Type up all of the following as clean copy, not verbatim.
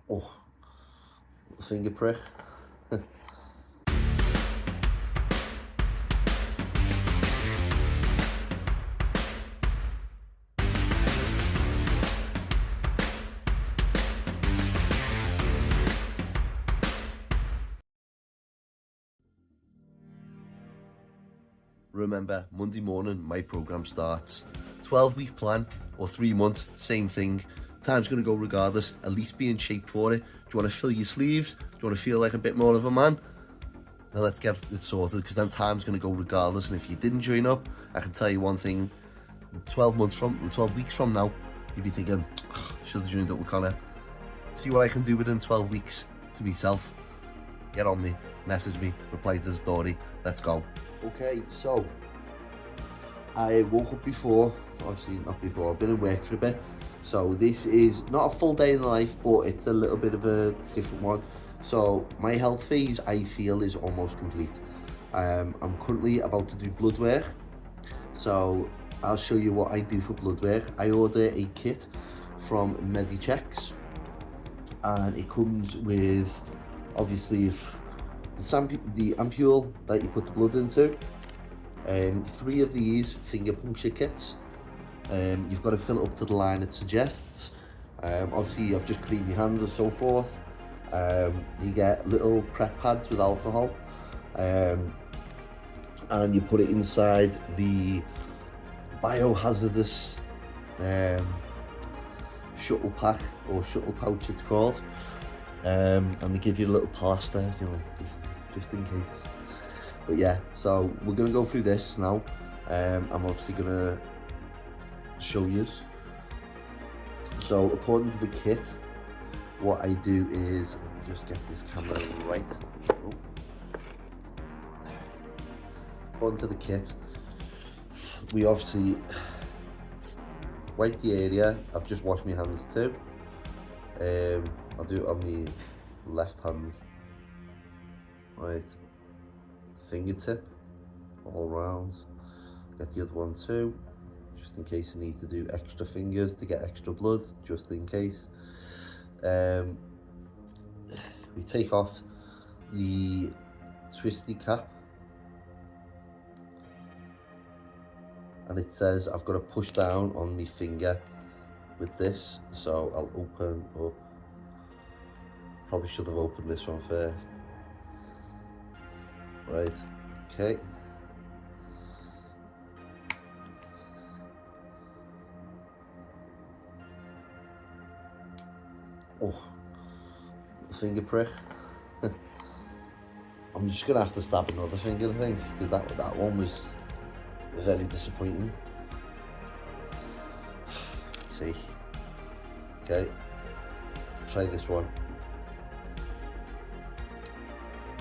Oh, finger prick. Remember, Monday morning, my program starts. 12-week plan or 3 months, same thing. Time's going to go regardless. At least be in shape for it. Do you want to fill your sleeves? Do you want to feel like a bit more of a man? Now let's get it sorted, because then time's going to go regardless. And if you didn't join up, I can tell you one thing: 12 weeks from now, you'll be thinking, oh, should have joined up with Connor. See what I can do within 12 weeks to myself. Get on me, message me, reply to the story. Let's go. Okay, so I woke up before, obviously not before, I've been at work for a bit. So this is not a full day in life, but it's a little bit of a different one. So my health phase, I feel, is almost complete. I'm currently about to do blood work. So I'll show you what I do for blood work. I order a kit from Medichecks, and it comes with, obviously, the ampule that you put the blood into, 3 of these finger puncture kits. You've got to fill it up to the line it suggests. Obviously, I've just cleaned my hands and so forth. You get little prep pads with alcohol, and you put it inside the biohazardous shuttle pack, or shuttle pouch it's called, and they give you a little plaster, you know, just in case. But yeah, so we're gonna go through this now. I'm obviously gonna show you. So according to the kit, what I do is, let me just get this camera right. Oh. According to the kit, we obviously wipe the area. I've just washed my hands too. I'll do it on my left hand. Right, fingertip all round. Get the other one too, just in case I need to do extra fingers to get extra blood, just in case. We take off the twisty cap, and it says I've got to push down on my finger with this, so I'll open up. Probably should have opened this one first. Right, okay. Oh, finger prick. I'm just gonna have to stab another finger, I think, because that one was very disappointing. Let's see. Okay, let's try this one.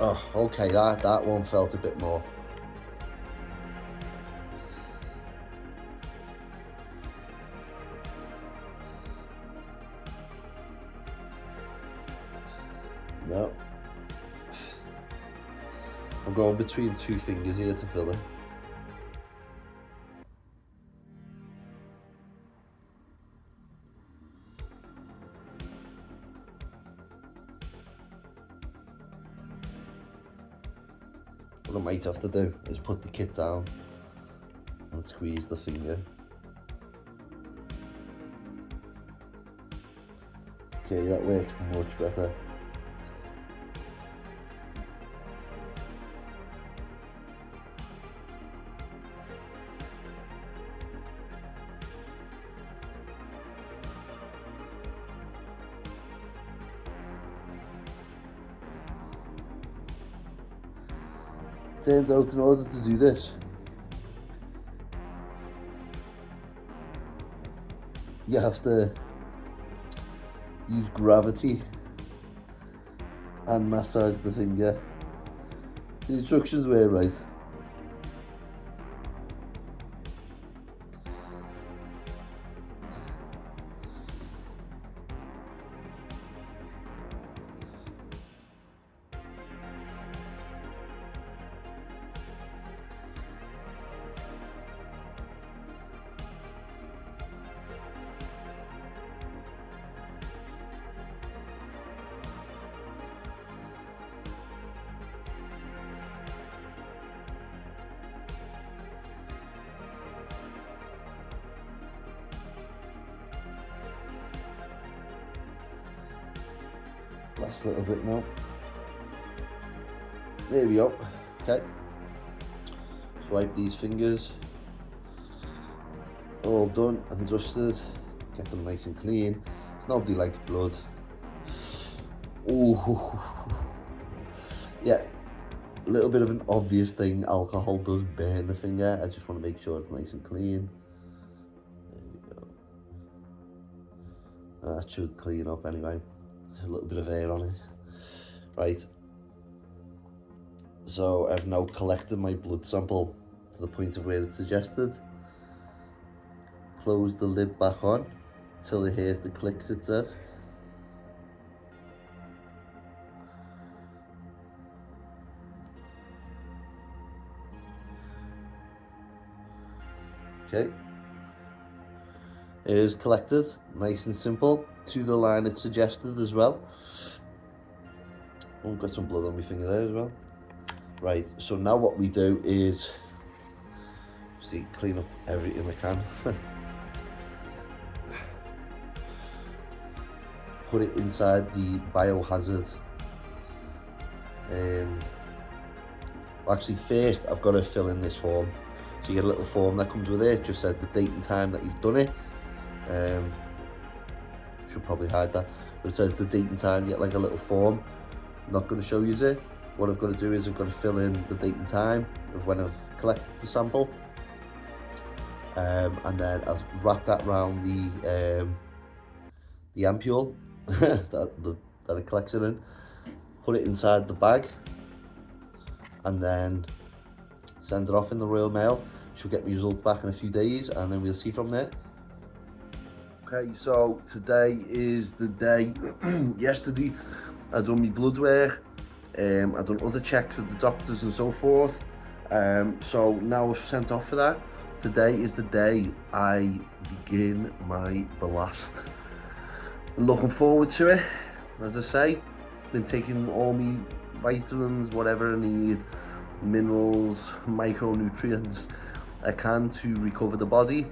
Oh, okay, that one felt a bit more. No. I'm going between 2 fingers here to fill it. What I might have to do is put the kit down and squeeze the finger. Okay, that works much better. Turns out, in order to do this, you have to use gravity and massage the finger. The instructions were right. Last little bit now. There we go. Okay. Swipe these fingers. All done and dusted. Get them nice and clean. Nobody likes blood. Ooh. Yeah. A little bit of an obvious thing. Alcohol does burn the finger. I just want to make sure it's nice and clean. There we go. That should clean up anyway. A little bit of air on it. Right. So I've now collected my blood sample to the point of where it's suggested. Close the lid back on till it hears the clicks, it says. Okay. It is collected, nice and simple, to the line it's suggested as well. Oh, got some blood on my finger there as well. Right, so now what we do is, see, clean up everything I can. Put it inside the biohazard. Actually, first I've got to fill in this form. So you get a little form that comes with it. It just says the date and time that you've done it. Should probably hide that, but it says the date and time. You get like a little form. I'm not going to show you it. What I've got to do is I've got to fill in the date and time of when I've collected the sample, and then I'll wrap that around the ampule that it collects it in, put it inside the bag, and then send it off in the Royal Mail. She'll get my results back in a few days, and then we'll see from there. Okay, so today is the day. Yesterday I done my blood work. I've done other checks with the doctors and so forth. So now I've sent off for that. Today is the day I begin my blast. I'm looking forward to it. As I say, been taking all my vitamins, whatever I need, minerals, micronutrients I can to recover the body.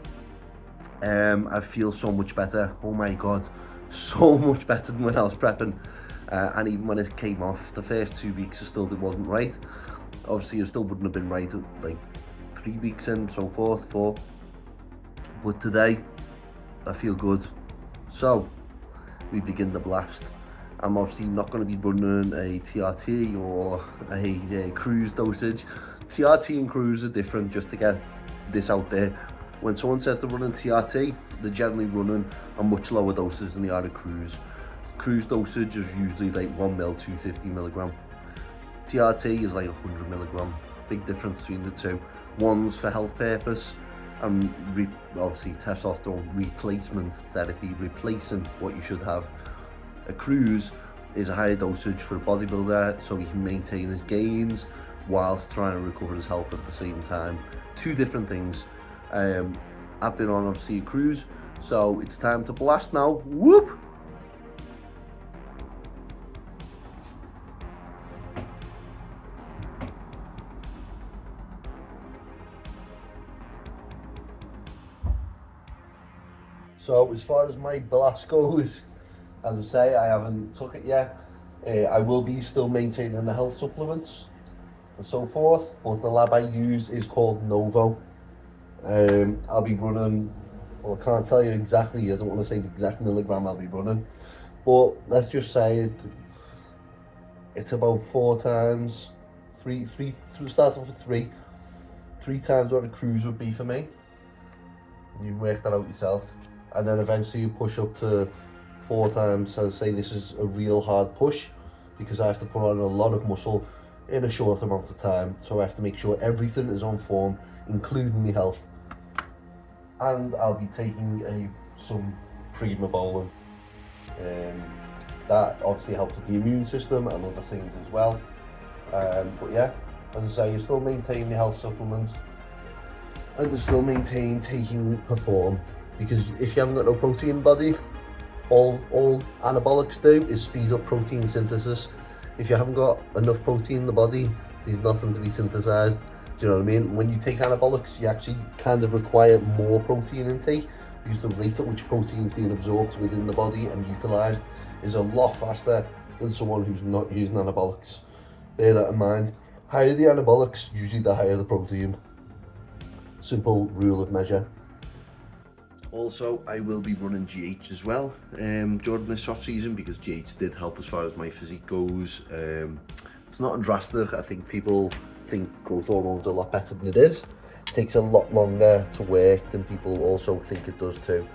I feel so much better. Oh my god, so much better than when I was prepping. And even when it came off, the first 2 weeks it wasn't right. Obviously it still wouldn't have been right like 3 weeks in, so forth, 4. But today I feel good. So we begin the blast. I'm obviously not going to be running a TRT or a cruise dosage. TRT and cruise are different, just to get this out there. When someone says they're running TRT, they're generally running a much lower doses than they are a cruise. Cruise dosage is usually like 1 ml, 250 milligram. TRT is like 100 milligram. Big difference between the two. One's for health purpose and obviously testosterone replacement therapy, replacing what you should have. A cruise is a higher dosage for a bodybuilder, so he can maintain his gains whilst trying to recover his health at the same time. Two different things. I've been on obviously a cruise, so it's time to blast now. Whoop! So as far as my blast goes, as I say, I haven't took it yet. I will be still maintaining the health supplements and so forth, but the lab I use is called Novo. I'll be running, well, I can't tell you exactly, I don't want to say the exact milligram I'll be running, but let's just say it's about 4 times, start off with 3 times what a cruise would be for me. You work that out yourself. And then eventually you push up to 4 times. So say this is a real hard push, because I have to put on a lot of muscle in a short amount of time. So I have to make sure everything is on form, including the health. And I'll be taking some pre-metabolism. That obviously helps with the immune system and other things as well. But yeah, as I say, you still maintain your health supplements and you still maintain taking Perform. Because if you haven't got no protein in the body, all anabolics do is speed up protein synthesis. If you haven't got enough protein in the body, there's nothing to be synthesized. Do you know what I mean? When you take anabolics, you actually kind of require more protein intake, because the rate at which protein is being absorbed within the body and utilized is a lot faster than someone who's not using anabolics. Bear that in mind. Higher the anabolics, usually the higher the protein. Simple rule of measure. Also, I will be running GH as well during this off season, because GH did help as far as my physique goes. It's not drastic. I think people think growth hormone's a lot better than it is. It takes a lot longer to work than people also think it does too.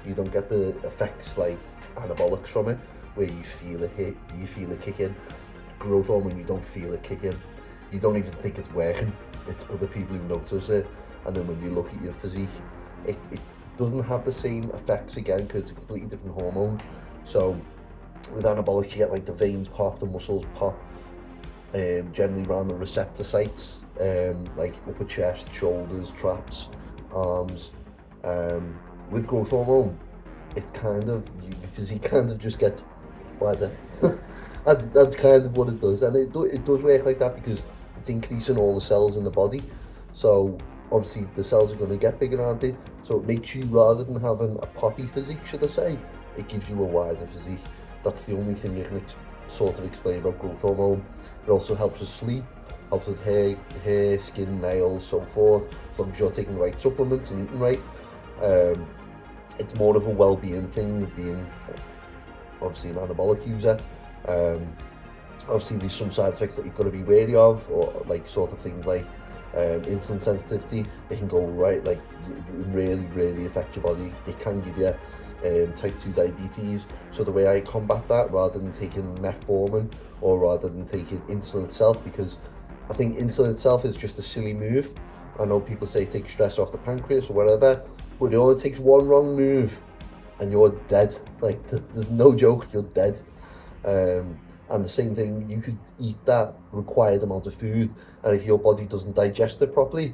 You don't get the effects like anabolics from it, where you feel it hit, you feel it kick in. Growth hormone, you don't feel it kick in. You don't even think it's working. It's other people who notice it. And then when you look at your physique, it doesn't have the same effects again, because it's a completely different hormone. So with anabolics, you get like the veins pop, the muscles pop, generally around the receptor sites, like upper chest, shoulders, traps, arms. With growth hormone, it's kind of, your physique kind of just gets wider. That's kind of what it does, and it does work like that because it's increasing all the cells in the body. So obviously the cells are going to get bigger, aren't they? So it makes you, rather than having a poppy physique, should I say, it gives you a wider physique. That's the only thing you can sort of explain about growth hormone. It also helps with sleep, helps with hair, skin, nails, so forth, as long as you're taking the right supplements and eating right. It's more of a well-being thing, being obviously an anabolic user. Obviously there's some side effects that you've got to be wary of, or like sort of things like insulin sensitivity. It can go right, like really affect your body. It can give you type 2 diabetes. So the way I combat that, rather than taking metformin or rather than taking insulin itself, because I think insulin itself is just a silly move. I know people say take stress off the pancreas or whatever, but it only takes one wrong move and you're dead. Like, there's no joke, you're dead. And the same thing, you could eat that required amount of food, and if your body doesn't digest it properly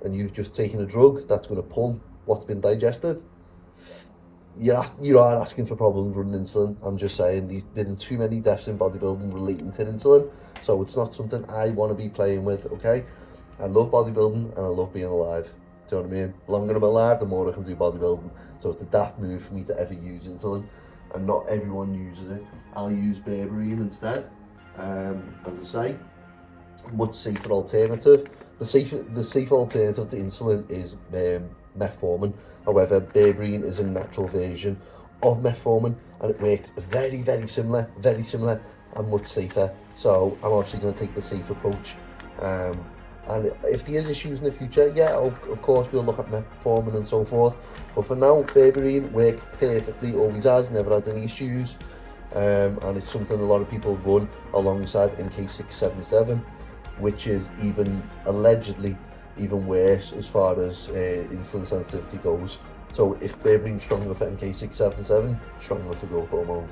and you've just taken a drug that's going to pull what's been digested, you are asking for problems running insulin. I'm just saying, there's been too many deaths in bodybuilding relating to insulin, so it's not something I want to be playing with, okay? I love bodybuilding and I love being alive. Do you know what I mean? The longer I'm alive, the more I can do bodybuilding. So it's a daft move for me to ever use insulin, and not everyone uses it. I'll use berberine instead. As I say, much safer alternative. The safer alternative to insulin is metformin. However, berberine is a natural version of metformin, and it works very similar, and much safer. So I'm obviously going to take the safe approach. And if there is issues in the future, yeah, of course we'll look at metformin and so forth. But for now, berberine works perfectly, always has, never had any issues. And it's something a lot of people run alongside MK677, which is allegedly even worse as far as insulin sensitivity goes. So if berberine's strong enough for MK677, strong enough for growth hormone.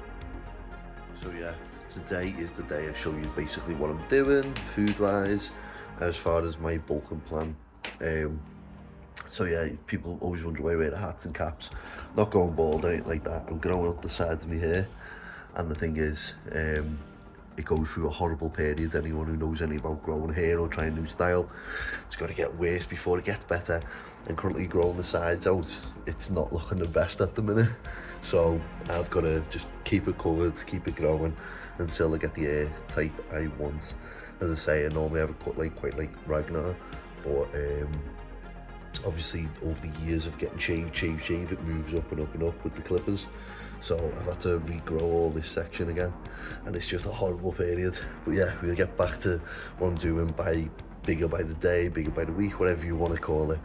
So yeah, today is the day I show you basically what I'm doing food-wise, as far as my bulking plan. So yeah, people always wonder why I wear the hats and caps. I'm not going bald or anything like that. I'm growing up the sides of my hair, and the thing is, it goes through a horrible period. Anyone who knows anything about growing hair or trying a new style, it's got to get worse before it gets better. And currently growing the sides out, it's not looking the best at the minute. So I've got to just keep it covered, keep it growing until I get the hair type I want. As I say, I normally have a cut quite like Ragnar, but obviously over the years of getting shaved, it moves up and up with the clippers. So I've had to regrow all this section again, and it's just a horrible period. But yeah, we'll get back to what I'm doing, bigger by the day, bigger by the week, whatever you want to call it.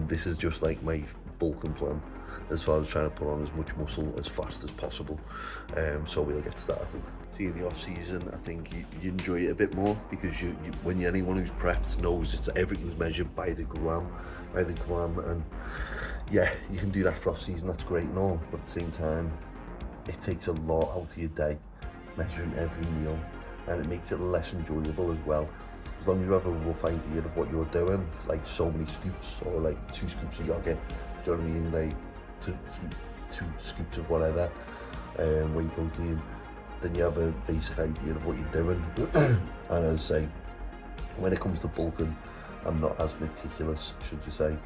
This is just like my bulking plan, as far as trying to put on as much muscle as fast as possible. So we'll get started. See, in the off season, I think you enjoy it a bit more, because when anyone who's prepped knows everything's measured by the gram, and yeah, you can do that for off season. That's great and all, but at the same time, it takes a lot out of your day, measuring every meal, and it makes it less enjoyable as well. As long as you have a rough idea of what you're doing, like so many scoops or like 2 scoops of yogurt, do you know what I mean? Like two scoops of whatever, whey protein, then you have a basic idea of what you're doing. And as I say, when it comes to bulking, I'm not as meticulous, should you say.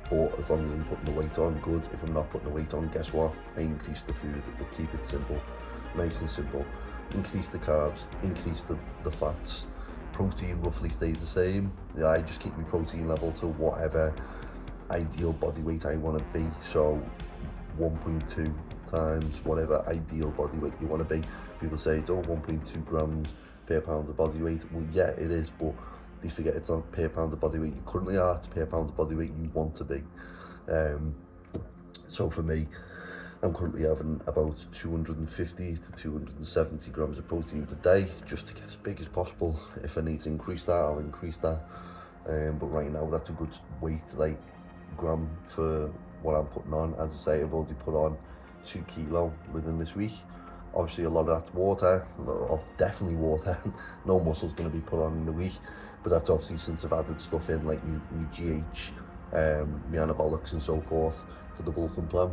But as long as I'm putting the weight on, good. If I'm not putting the weight on, guess what? I increase the food, but keep it simple, nice and simple. Increase the carbs, increase the fats. Protein roughly stays the same. Yeah, I just keep my protein level to whatever ideal body weight I want to be. So 1.2 times whatever ideal body weight you want to be. People say it's 1.2 grams per pound of body weight. Well, yeah, it is, but they forget it's not per pound of body weight you currently are, it's per pound of body weight you want to be. So for me, I'm currently having about 250 to 270 grams of protein per day, just to get as big as possible. If I need to increase that, I'll increase that. But right now, that's a good weight, like gram for what I'm putting on. As I say, I've already put on 2 kilo within this week. Obviously, a lot of that's water, definitely water. No muscle's going to be put on in the week, but that's obviously since I've added stuff in like my GH, my anabolics and so forth for the bulking plan.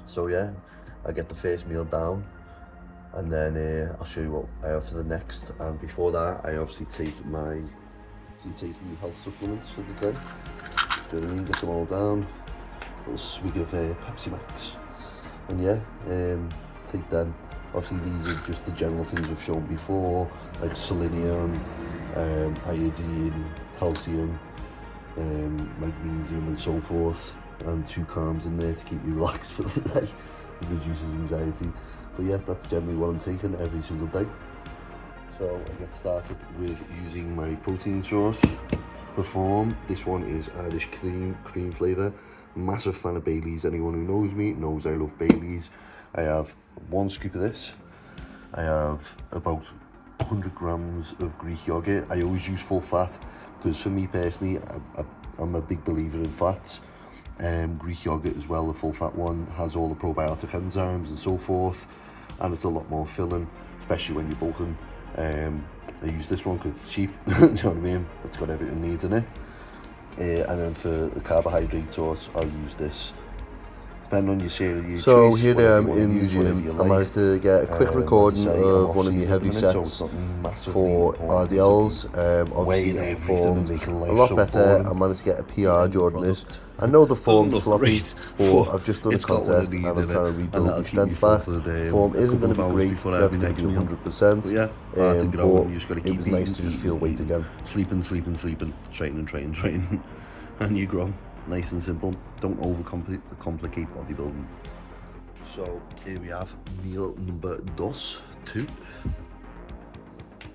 So yeah, I get the first meal down, and then I'll show you what I have for the next. And before that, I obviously take my health supplements for the day. Do you know what I mean? Get them all down. A little swig of Pepsi Max, and yeah, take them. Obviously, these are just the general things I've shown before, like selenium, iodine, calcium, magnesium, and so forth. And 2 calms in there to keep you relaxed for the day. It reduces anxiety. But yeah, that's generally what I'm taking every single day. So I get started with using my protein source, Perform. This one is Irish cream flavour. Massive fan of Baileys. Anyone who knows me knows I love Baileys. I have 1 scoop of this. I have about 100 grams of Greek yogurt. I always use full fat because for me personally, I'm a big believer in fats. Greek yogurt as well, the full fat one, has all the probiotic enzymes and so forth, and it's a lot more filling, especially when you're bulking. I use this one because it's cheap. Do you know what I mean? It's got everything it needs in it. And then for the carbohydrate source, I'll use this. Depending on your cereal you choose. So here I am in the gym. I managed to get a quick recording of one of my heavy sets for RDLs. Obviously I performed a lot better. I managed to get a PR during this. I know the form's sloppy, but I've just done a contest and I'm trying to rebuild my strength back. Form isn't going to be great, it's never going to be 100%, but it was nice to just feel weight again. Sleeping, training, and you grow. Nice and simple. Don't overcomplicate bodybuilding. So here we have meal number 2.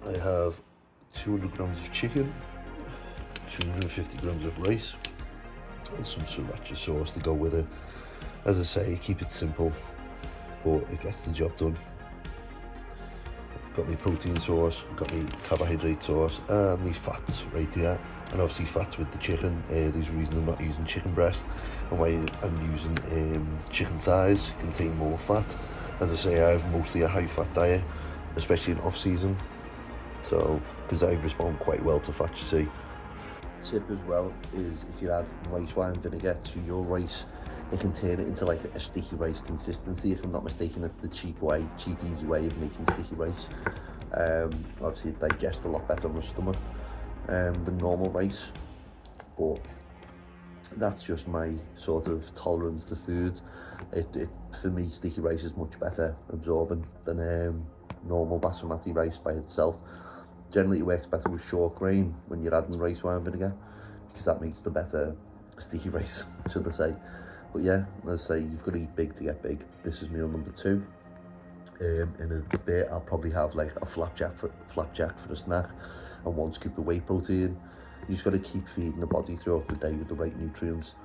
I have 200 grams of chicken, 250 grams of rice, and some sriracha sauce to go with it. As I say, keep it simple, but it gets the job done. Got my protein source, got my carbohydrate source, and my fats right here. And obviously fats with the chicken. There's a reason I'm not using chicken breast, and why I'm using chicken thighs contain more fat. As I say, I have mostly a high fat diet, especially in off season. So, because I respond quite well to fat, you see. Tip as well is if you add rice wine vinegar to your rice, it can turn it into like a sticky rice consistency. If I'm not mistaken, it's the cheap, easy way of making sticky rice. Obviously it digests a lot better on the stomach than normal rice, but that's just my sort of tolerance to food. For me, sticky rice is much better absorbing than normal basmati rice by itself. Generally it works better with short grain when you're adding rice wine vinegar, because that makes the better sticky rice, should I say. But yeah, as I say, you've got to eat big to get big. This is meal number 2. In a bit, I'll probably have like a flapjack for a snack and 1 scoop of whey protein. You just got to keep feeding the body throughout the day with the right nutrients,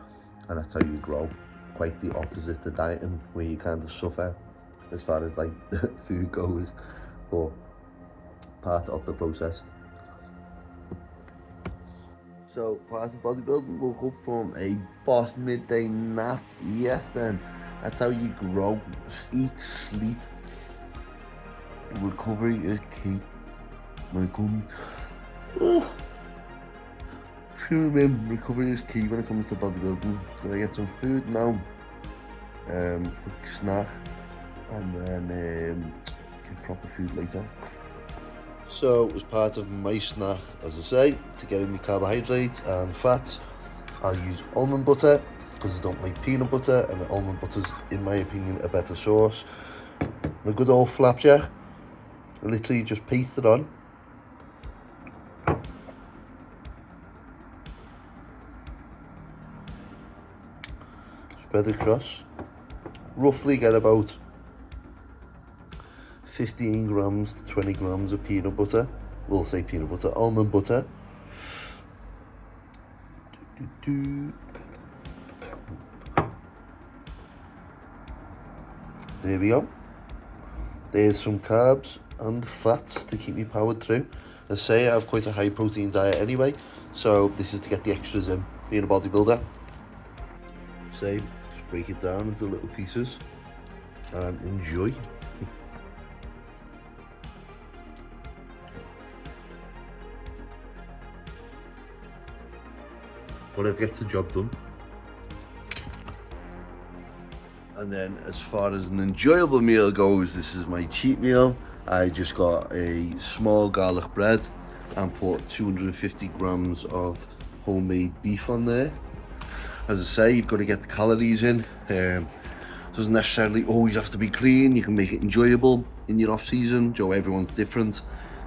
and that's how you grow. Quite the opposite to dieting, where you kind of suffer as far as like food goes, but part of the process. So, part of bodybuilding, woke up from a boss midday nap. Yes, then that's how you grow. Eat, sleep. Recovery is key. My goodness. Recovery is key when it comes to bodybuilding. Gonna get some food now. Quick snack, and then get proper food later. So, as part of my snack, as I say, to get in my carbohydrates and fats, I'll use almond butter because I don't like peanut butter, and almond butter's, in my opinion, a better sauce. A good old flapjack, literally just paste it on. Spread across. Roughly get about 15 grams to 20 grams of peanut butter. We'll say peanut butter, almond butter. There we go. There's some carbs and fats to keep me powered through. As I say, I have quite a high protein diet anyway, so this is to get the extras in, being a bodybuilder. Say, just break it down into little pieces and enjoy. Whatever gets the job done. And then as far as an enjoyable meal goes, this is my cheat meal. I just got a small garlic bread and put 250 grams of homemade beef on there. As I say, you've got to get the calories in. Doesn't necessarily always have to be clean. You can make it enjoyable in your off season. Joe, everyone's different.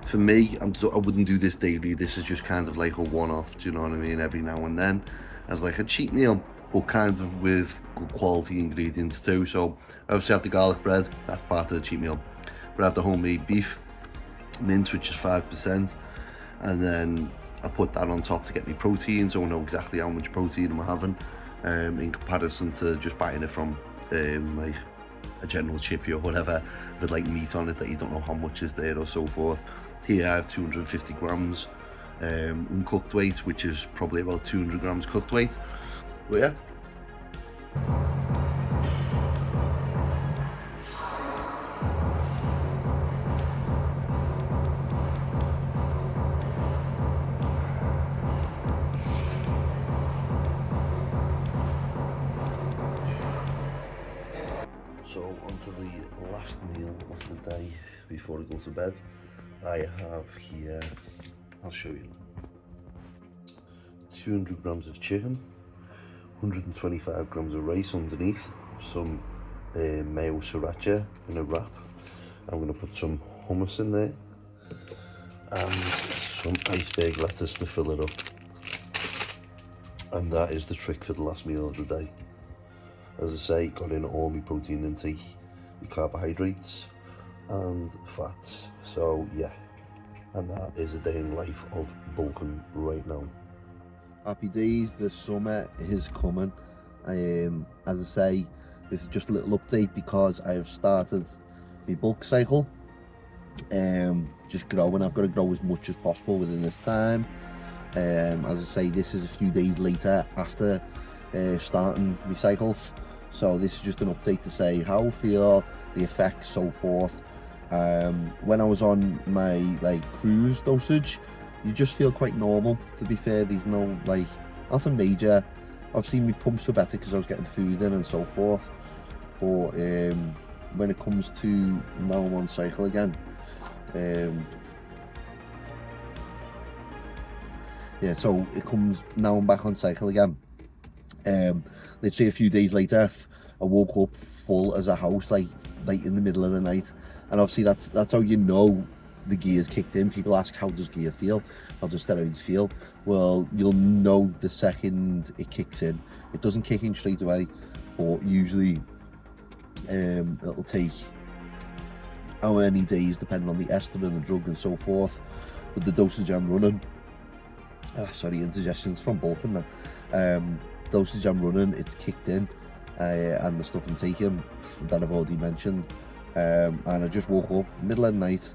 For me, I wouldn't do this daily. This is just kind of like a one-off, do you know what I mean? Every now and then as like a cheat meal, but kind of with good quality ingredients too. So obviously I have the garlic bread, that's part of the cheat meal. But I have the homemade beef mince, which is 5%, and then I put that on top to get me protein, so I know exactly how much protein I'm having, in comparison to just buying it from like a general chippy or whatever with like meat on it that you don't know how much is there or so forth. Here I have 250 grams uncooked weight, which is probably about 200 grams cooked weight. But yeah. So onto the last meal of the day before I go to bed. I have here, I'll show you, 200 grams of chicken, 125 grams of rice underneath, some mayo sriracha in a wrap. I'm going to put some hummus in there and some iceberg lettuce to fill it up. And that is the trick for the last meal of the day. As I say, got in all my protein intake, my carbohydrates and fats. So yeah, and that is a day in life of bulking right now. Happy days, the summer is coming. As I say, this is just a little update because I have started my bulk cycle. Just growing. I've got to grow as much as possible within this time. As I say, this is a few days later after starting my cycle, so this is just an update to say how I feel, the effects, so forth. When I was on my like cruise dosage, you just feel quite normal, to be fair. There's no like nothing major. I've seen my pumps were better because I was getting food in and so forth, but when it comes to now I'm on cycle again, yeah, so it comes now I'm back on cycle again. Literally a few days later I woke up full as a house, like in the middle of the night, and obviously that's how you know the gear's kicked in. People ask, how does gear feel, how does steroids feel? Well, you'll know the second it kicks in. It doesn't kick in straight away, but usually it'll take how many days depending on the ester and the drug and so forth. With the dosage I'm running, sorry, indigestion's from bulking now. Dosage I'm running, it's kicked in, and the stuff I'm taking that I've already mentioned, and I just woke up middle of the night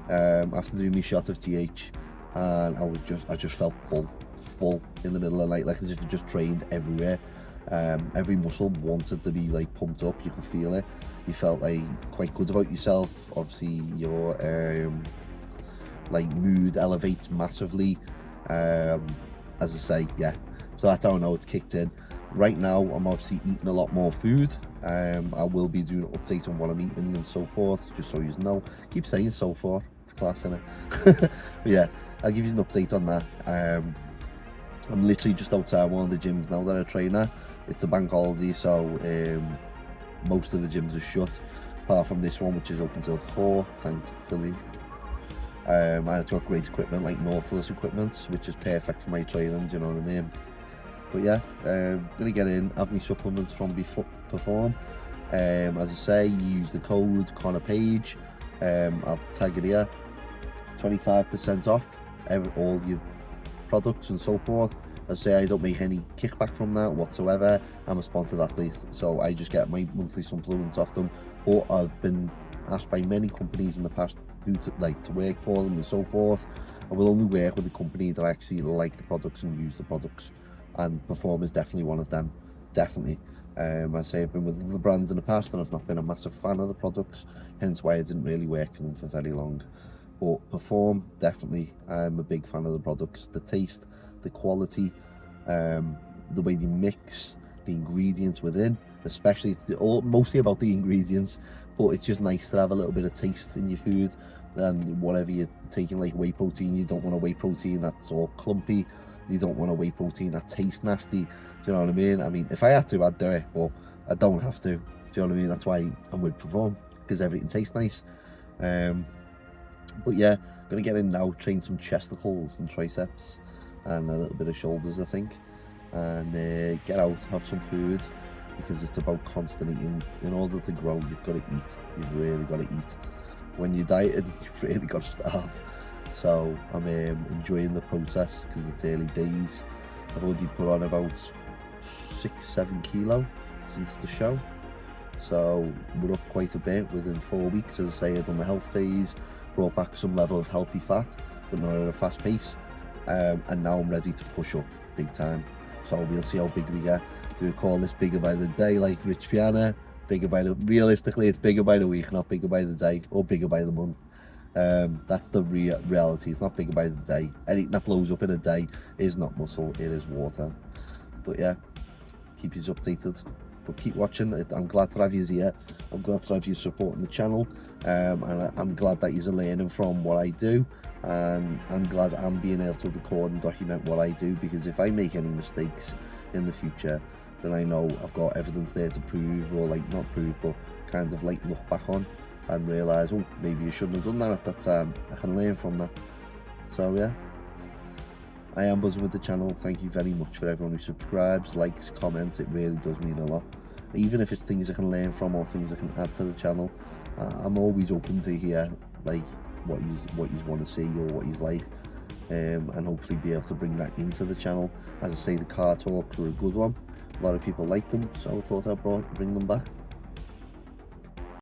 after doing my shot of GH, and I just felt full in the middle of the night, like as if I just trained everywhere. Every muscle wanted to be like pumped up. You could feel it. You felt like quite good about yourself. Obviously your like mood elevates massively. As I say, yeah, so that's how I know it's kicked in. Right now I'm obviously eating a lot more food. I will be doing an update on what I'm eating and so forth, just so you know. Keep saying so forth, it's class, innit? But yeah, I'll give you an update on that. I'm literally just outside one of the gyms now that I train at. It's a bank holiday, so most of the gyms are shut, apart from this one, which is open till 4, thankfully. And it's got great equipment, like Nautilus equipment, which is perfect for my training, do you know what I mean? But yeah, gonna get in, have my supplements from Perform. As I say, use the code Connor Page. I'll tag it here. 25% off all your products and so forth. As I say, I don't make any kickback from that whatsoever. I'm a sponsored athlete, so I just get my monthly supplements off them. But I've been asked by many companies in the past who to work for them and so forth. I will only work with a company that I actually like the products and use the products, and Perform is definitely one of them. Definitely. I say I've been with other brands in the past and I've not been a massive fan of the products, hence why I didn't really work for them for very long. But Perform, definitely, I'm a big fan of the products. The taste, the quality, the way they mix the ingredients within, especially mostly about the ingredients, but it's just nice to have a little bit of taste in your food. And whatever you're taking, like whey protein, you don't want a whey protein that's all clumpy. You don't want a whey protein that tastes nasty. Do you know what I mean? I mean, if I had to, I'd do it, but I don't have to. Do you know what I mean? That's why I'm with Perform, because everything tastes nice. But yeah, gonna get in now, train some chesticles and triceps, and a little bit of shoulders, I think. And get out, have some food, because it's about constant eating. In order to grow, you've got to eat. You've really got to eat. When you're dieting, you've really got to starve. So I'm enjoying the process because it's early days. I've already put on about 6-7 kilo since the show, so we're up quite a bit within 4 weeks. As I say, I've done the health phase, brought back some level of healthy fat, but not at a fast pace, and now I'm ready to push up big time. So we'll see how big we get. Do we call this bigger by the day like Rich Piana? Realistically, it's bigger by the week, not bigger by the day, or bigger by the month. That's the reality. It's not bigger by the day. Anything that blows up in a day is not muscle, it is water. But yeah, keep you updated, but keep watching. I'm glad to have you here. I'm glad to have you supporting the channel, and I'm glad that you're learning from what I do, and I'm glad I'm being able to record and document what I do, because if I make any mistakes in the future, then I know I've got evidence there to prove, or like not prove, but kind of like look back on and realise, oh, maybe you shouldn't have done that at that time. I can learn from that. So yeah, I am buzzing with the channel. Thank you very much for everyone who subscribes, likes, comments. It really does mean a lot. Even if it's things I can learn from or things I can add to the channel, I'm always open to hear like what you want to see or what you like, and hopefully be able to bring that into the channel. As I say, the car talks were a good one. A lot of people like them, so I thought I'd bring them back.